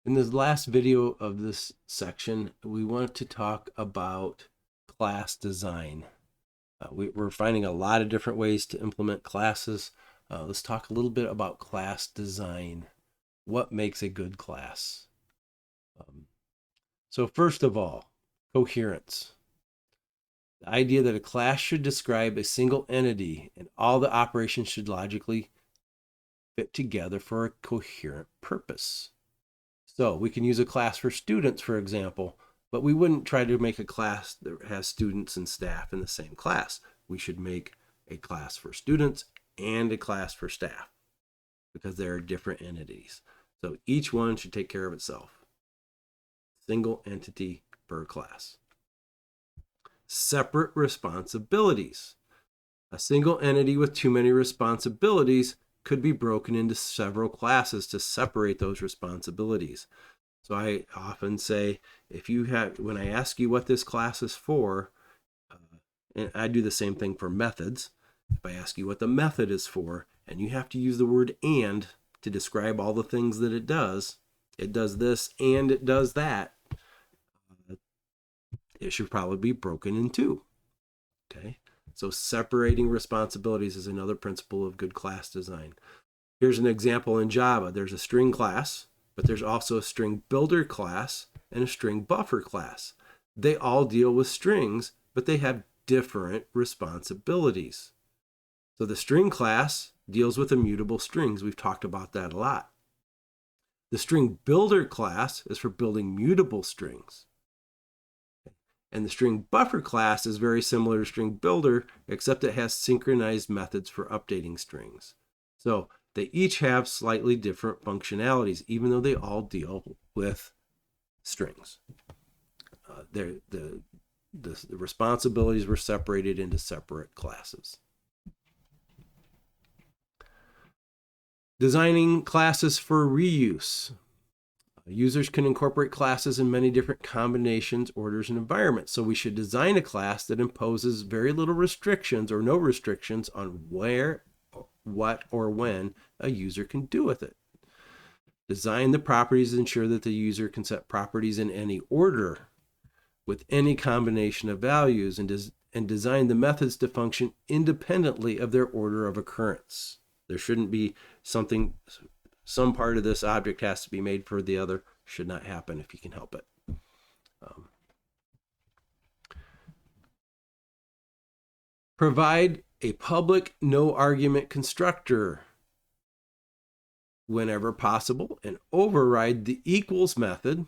In this last video of this section, we want to talk about class design. We're finding a lot of different ways to implement classes. Let's talk a little bit about class design. What makes a good class? So first of all, coherence. The idea that a class should describe a single entity and all the operations should logically fit together for a coherent purpose. So we can use a class for students, for example, but we wouldn't try to make a class that has students and staff in the same class. We should make a class for students and a class for staff because they are different entities. So each one should take care of itself. Single entity per class. Separate responsibilities. A single entity with too many responsibilities could be broken into several classes to separate those responsibilities. So I often say, when I ask you what this class is for, and I do the same thing for methods. If I ask you what the method is for, and you have to use the word "and" to describe all the things that it does this and it does that, it should probably be broken in two. Okay? So separating responsibilities is another principle of good class design. Here's an example in Java. There's a string class, but there's also a string builder class and a string buffer class. They all deal with strings, but they have different responsibilities. So the string class deals with immutable strings. We've talked about that a lot. The string builder class is for building mutable strings. And the string buffer class is very similar to string builder, except it has synchronized methods for updating strings. So they each have slightly different functionalities, even though they all deal with strings. The responsibilities were separated into separate classes. Designing classes for reuse. Users can incorporate classes in many different combinations, orders, and environments. So we should design a class that imposes very little restrictions or no restrictions on where, what, or when a user can do with it. Design the properties to ensure that the user can set properties in any order with any combination of values and design the methods to function independently of their order of occurrence. There shouldn't be some part of this object has to be made for the other. Should not happen if you can help it. Provide a public no argument constructor whenever possible and override the equals method.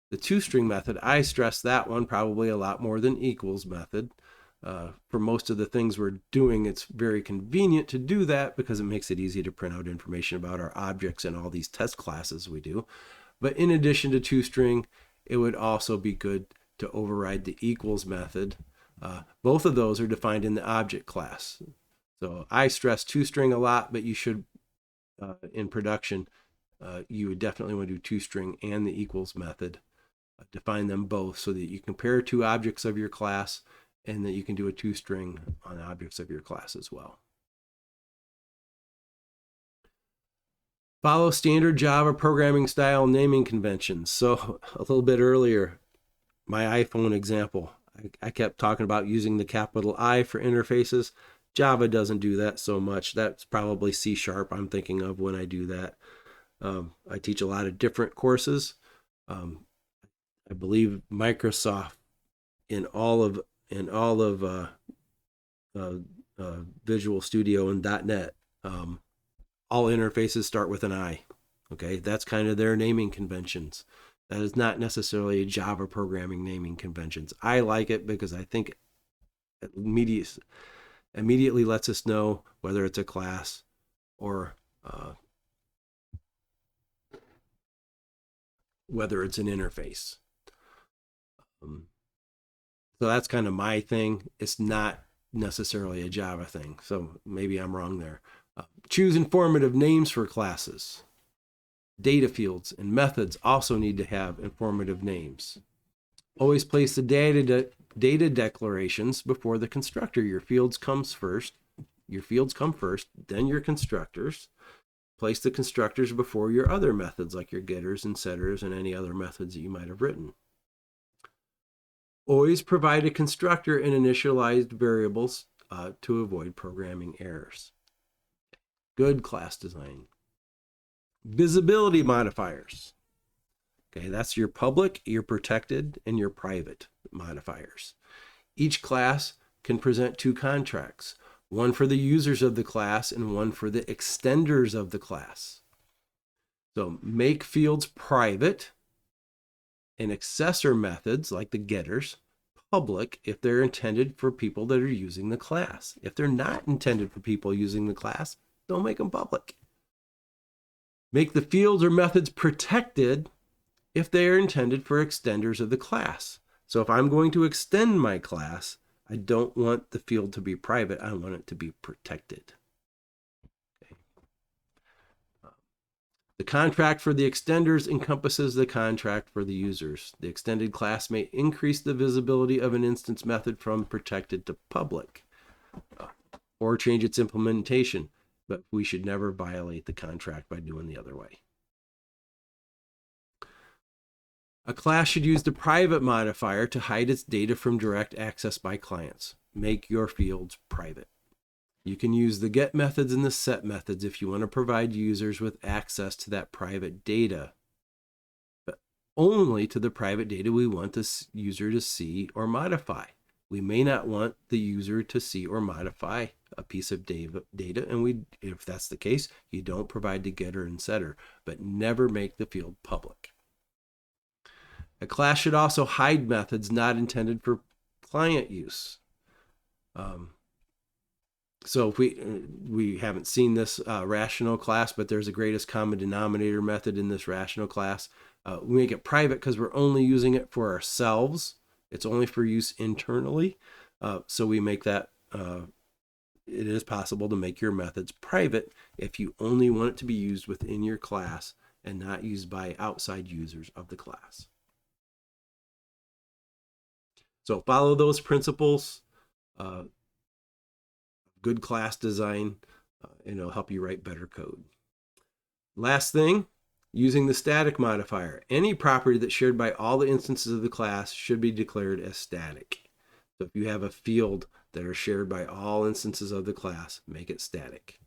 The toString method, I stress that one probably a lot more than equals method. For most of the things we're doing, it's very convenient to do that because it makes it easy to print out information about our objects and all these test classes we do. But in addition to toString, it would also be good to override the equals method. Both of those are defined in the object class. So I stress toString a lot, but you should, in production, you would definitely want to do toString and the equals method. Define them both so that you compare two objects of your class and that you can do a toString on objects of your class as well. Follow standard Java programming style naming conventions. So a little bit earlier, my iPhone example, I kept talking about using the capital I for interfaces. Java doesn't do that so much. That's probably C# I'm thinking of when I do that. I teach a lot of different courses. I believe Microsoft in all of Visual Studio and .NET, all interfaces start with an I. Okay, that's kind of their naming conventions. That is not necessarily a Java programming naming conventions. I like it because I think it immediately lets us know whether it's a class or whether it's an interface. So that's kind of my thing. It's not necessarily a Java thing. So maybe I'm wrong there. Choose informative names for classes. Data fields and methods also need to have informative names. Always place the data declarations before the constructor. Your fields come first, then your constructors. Place the constructors before your other methods like your getters and setters and any other methods that you might have written. Always provide a constructor and initialized variables to avoid programming errors. Good class design. Visibility modifiers. Okay, that's your public, your protected, and your private modifiers. Each class can present two contracts, one for the users of the class and one for the extenders of the class. So make fields private and accessor methods like the getters public if they're intended for people that are using the class. If they're not intended for people using the class, don't make them public. Make the fields or methods protected if they are intended for extenders of the class. So if I'm going to extend my class, I don't want the field to be private. I want it to be protected. Okay. The contract for the extenders encompasses the contract for the users. The extended class may increase the visibility of an instance method from protected to public or change its implementation, but we should never violate the contract by doing the other way. A class should use the private modifier to hide its data from direct access by clients. Make your fields private. You can use the get methods and the set methods if you want to provide users with access to that private data, but only to the private data we want the user to see or modify. We may not want the user to see or modify a piece of data, and if that's the case, you don't provide the getter and setter, but never make the field public. A class should also hide methods not intended for client use. So if we haven't seen this rational class, but there's a greatest common denominator method in this rational class. We make it private because we're only using it for ourselves. It's only for use internally. So we make that, it is possible to make your methods private if you only want it to be used within your class and not used by outside users of the class. So follow those principles. Good class design, and it'll help you write better code. Last thing, using the static modifier. Any property that's shared by all the instances of the class should be declared as static. So if you have a field that are shared by all instances of the class, make it static.